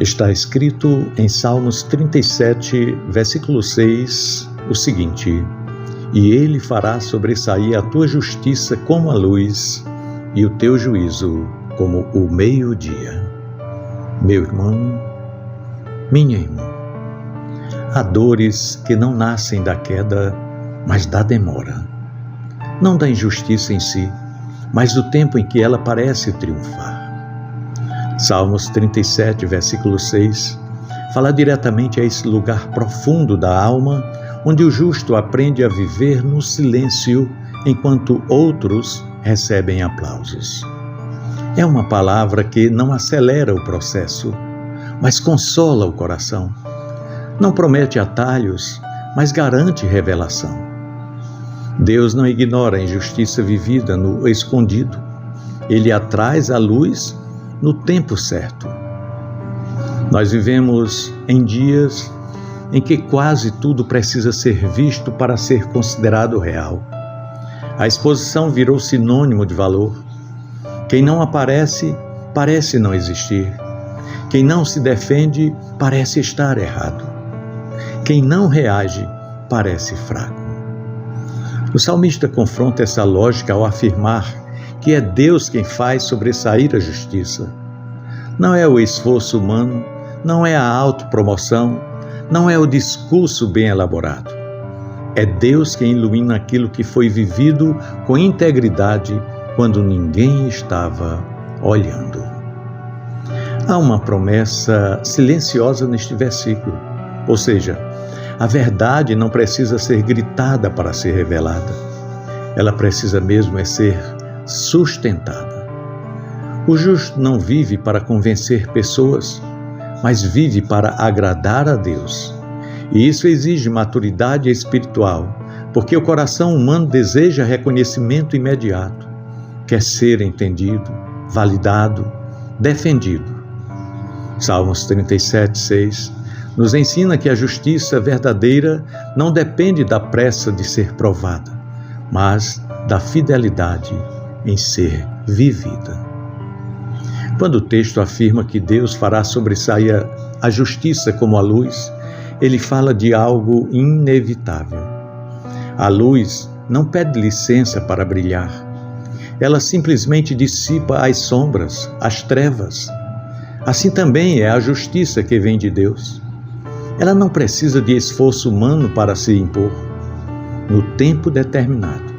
Está escrito em Salmos 37, versículo 6, o seguinte: E ele fará sobressair a tua justiça como a luz, e o teu juízo como o meio-dia. Meu irmão, minha irmã, há dores que não nascem da queda, mas da demora. Não da injustiça em si, mas do tempo em que ela parece triunfar. Salmos 37, versículo 6, fala diretamente a esse lugar profundo da alma, onde o justo aprende a viver no silêncio, enquanto outros recebem aplausos. É uma palavra que não acelera o processo, mas consola o coração. Não promete atalhos, mas garante revelação. Deus não ignora a injustiça vivida no escondido. Ele a traz à luz no tempo certo. Nós vivemos em dias em que quase tudo precisa ser visto para ser considerado real. A exposição virou sinônimo de valor. Quem não aparece, parece não existir. Quem não se defende, parece estar errado. Quem não reage, parece fraco. O salmista confronta essa lógica ao afirmar que é Deus quem faz sobressair a justiça. Não é o esforço humano, não é a autopromoção, não é o discurso bem elaborado. É Deus quem ilumina aquilo que foi vivido com integridade quando ninguém estava olhando. Há uma promessa silenciosa neste versículo, ou seja, a verdade não precisa ser gritada para ser revelada. Ela precisa mesmo ser sustentada. O justo não vive para convencer pessoas, mas vive para agradar a Deus. E isso exige maturidade espiritual, porque o coração humano deseja reconhecimento imediato, quer ser entendido, validado, defendido. Salmos 37, 6 nos ensina que a justiça verdadeira não depende da pressa de ser provada, mas da fidelidade em ser vivida. Quando o texto afirma que Deus fará sobressair a justiça como a luz, ele fala de algo inevitável. A luz não pede licença para brilhar. Ela simplesmente dissipa as sombras, as trevas. Assim também é a justiça que vem de Deus. Ela não precisa de esforço humano para se impor. No tempo determinado,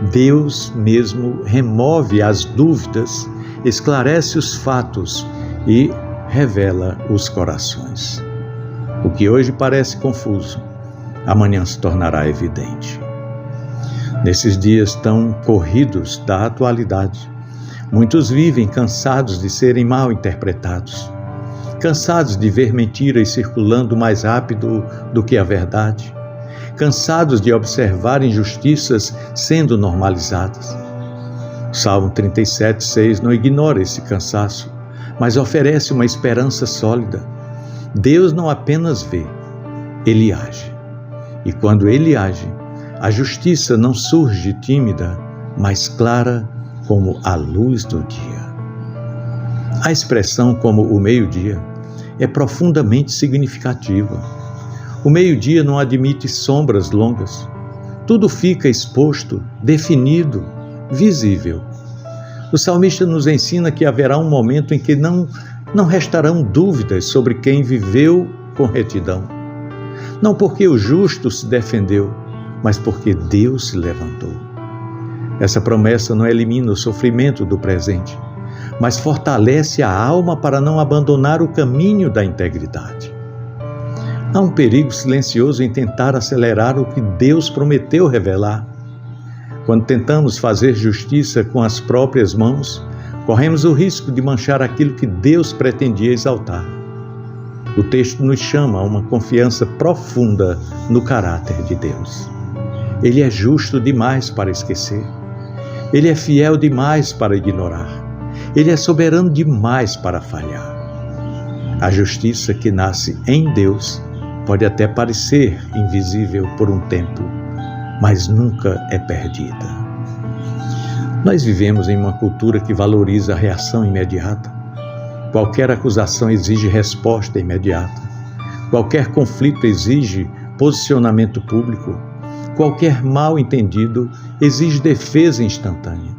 Deus mesmo remove as dúvidas, esclarece os fatos e revela os corações. O que hoje parece confuso, amanhã se tornará evidente. Nesses dias tão corridos da atualidade, muitos vivem cansados de serem mal interpretados, cansados de ver mentiras circulando mais rápido do que a verdade, cansados de observar injustiças sendo normalizadas. Salmo 37, 6 não ignora esse cansaço, mas oferece uma esperança sólida. Deus não apenas vê, Ele age. E quando Ele age, a justiça não surge tímida, mas clara como a luz do dia. A expressão como o meio-dia é profundamente significativa. O meio-dia não admite sombras longas. Tudo fica exposto, definido, visível. O salmista nos ensina que haverá um momento em que não restarão dúvidas sobre quem viveu com retidão. Não porque o justo se defendeu, mas porque Deus se levantou. Essa promessa não elimina o sofrimento do presente, mas fortalece a alma para não abandonar o caminho da integridade. Há um perigo silencioso em tentar acelerar o que Deus prometeu revelar. Quando tentamos fazer justiça com as próprias mãos, corremos o risco de manchar aquilo que Deus pretendia exaltar. O texto nos chama a uma confiança profunda no caráter de Deus. Ele é justo demais para esquecer. Ele é fiel demais para ignorar. Ele é soberano demais para falhar. A justiça que nasce em Deus pode até parecer invisível por um tempo, mas nunca é perdida. Nós vivemos em uma cultura que valoriza a reação imediata. Qualquer acusação exige resposta imediata. Qualquer conflito exige posicionamento público. Qualquer mal-entendido exige defesa instantânea.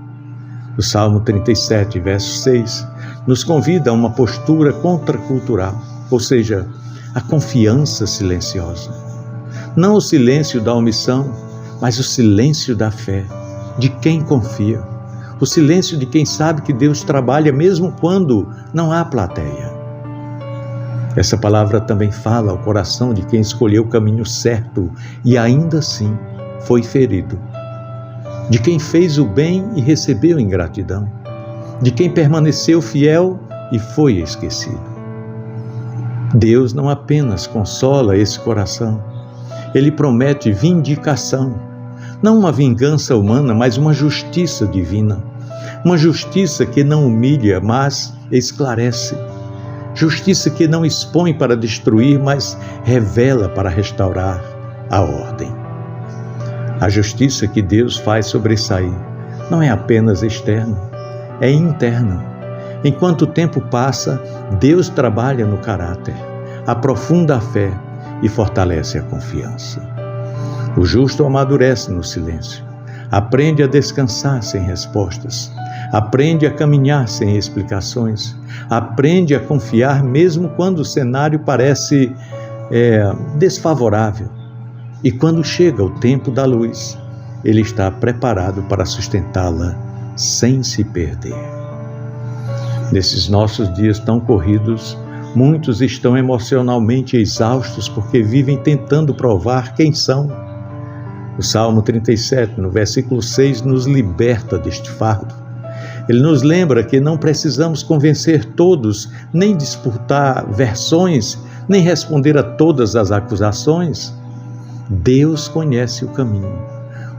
O Salmo 37, verso 6, nos convida a uma postura contracultural, ou seja, a confiança silenciosa. Não o silêncio da omissão, mas o silêncio da fé, de quem confia. O silêncio de quem sabe que Deus trabalha mesmo quando não há plateia. Essa palavra também fala ao coração de quem escolheu o caminho certo e ainda assim foi ferido. De quem fez o bem e recebeu ingratidão. De quem permaneceu fiel e foi esquecido. Deus não apenas consola esse coração, Ele promete vindicação. Não uma vingança humana, mas uma justiça divina. Uma justiça que não humilha, mas esclarece. Justiça que não expõe para destruir, mas revela para restaurar a ordem. A justiça que Deus faz sobressair não é apenas externa, é interna. Enquanto o tempo passa, Deus trabalha no caráter, aprofunda a fé e fortalece a confiança. O justo amadurece no silêncio, aprende a descansar sem respostas, aprende a caminhar sem explicações, aprende a confiar mesmo quando o cenário parece desfavorável. E quando chega o tempo da luz, ele está preparado para sustentá-la sem se perder. Nesses nossos dias tão corridos, muitos estão emocionalmente exaustos porque vivem tentando provar quem são. O Salmo 37, no versículo 6, nos liberta deste fardo. Ele nos lembra que não precisamos convencer todos, nem disputar versões, nem responder a todas as acusações. Deus conhece o caminho,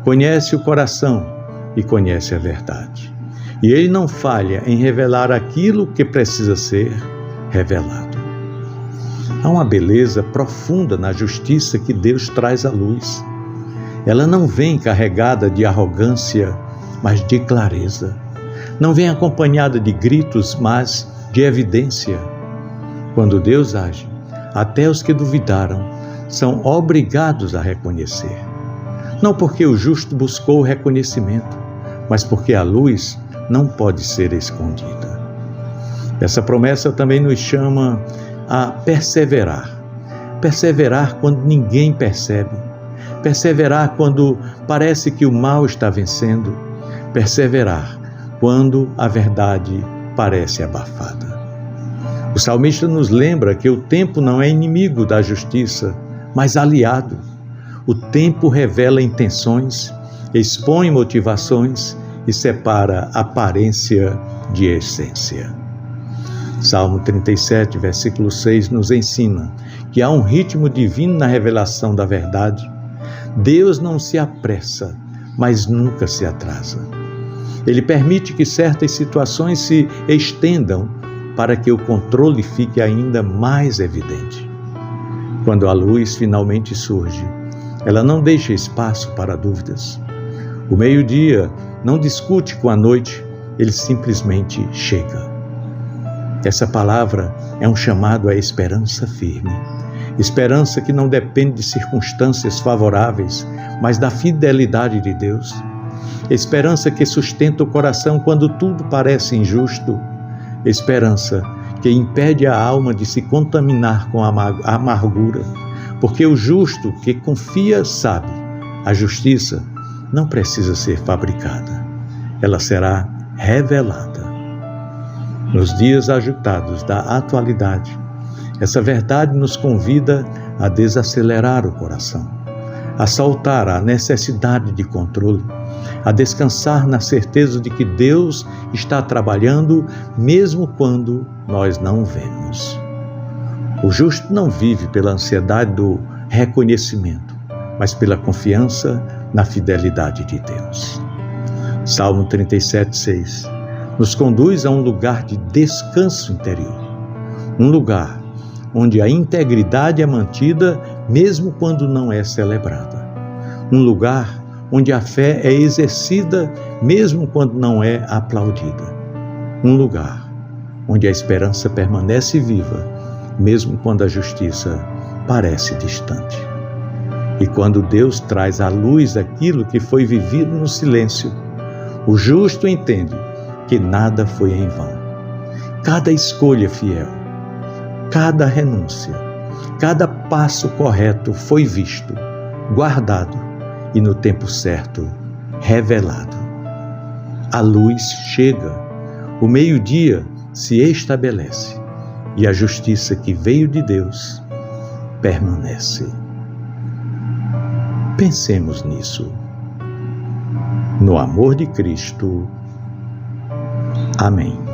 conhece o coração e conhece a verdade. E Ele não falha em revelar aquilo que precisa ser revelado. Há uma beleza profunda na justiça que Deus traz à luz. Ela não vem carregada de arrogância, mas de clareza. Não vem acompanhada de gritos, mas de evidência. Quando Deus age, até os que duvidaram são obrigados a reconhecer. Não porque o justo buscou o reconhecimento, mas porque a luz não pode ser escondida. Essa promessa também nos chama a perseverar. Perseverar quando ninguém percebe. Perseverar quando parece que o mal está vencendo. Perseverar quando a verdade parece abafada. O salmista nos lembra que o tempo não é inimigo da justiça, mas aliado. O tempo revela intenções, expõe motivações e separa aparência de essência. Salmo 37, versículo 6 nos ensina que há um ritmo divino na revelação da verdade. Deus não se apressa, mas nunca se atrasa. Ele permite que certas situações se estendam para que o controle fique ainda mais evidente. Quando a luz finalmente surge, ela não deixa espaço para dúvidas. O meio-dia não discute com a noite, ele simplesmente chega. Essa palavra é um chamado à esperança firme. Esperança que não depende de circunstâncias favoráveis, mas da fidelidade de Deus. Esperança que sustenta o coração quando tudo parece injusto. Esperança que impede a alma de se contaminar com a amargura. Porque o justo que confia sabe, a justiça não precisa ser fabricada. Ela será revelada. Nos dias agitados da atualidade, essa verdade nos convida a desacelerar o coração, a soltar a necessidade de controle, a descansar na certeza de que Deus está trabalhando mesmo quando nós não vemos. O justo não vive pela ansiedade do reconhecimento, mas pela confiança na fidelidade de Deus. Salmo 37, 6 nos conduz a um lugar de descanso interior, um lugar onde a integridade é mantida mesmo quando não é celebrada, um lugar onde a fé é exercida mesmo quando não é aplaudida, um lugar onde a esperança permanece viva, mesmo quando a justiça parece distante. E quando Deus traz à luz aquilo que foi vivido no silêncio, o justo entende que nada foi em vão. Cada escolha fiel, cada renúncia, cada passo correto foi visto, guardado e no tempo certo revelado. A luz chega, o meio-dia se estabelece e a justiça que veio de Deus permanece. Pensemos nisso. No amor de Cristo. Amém.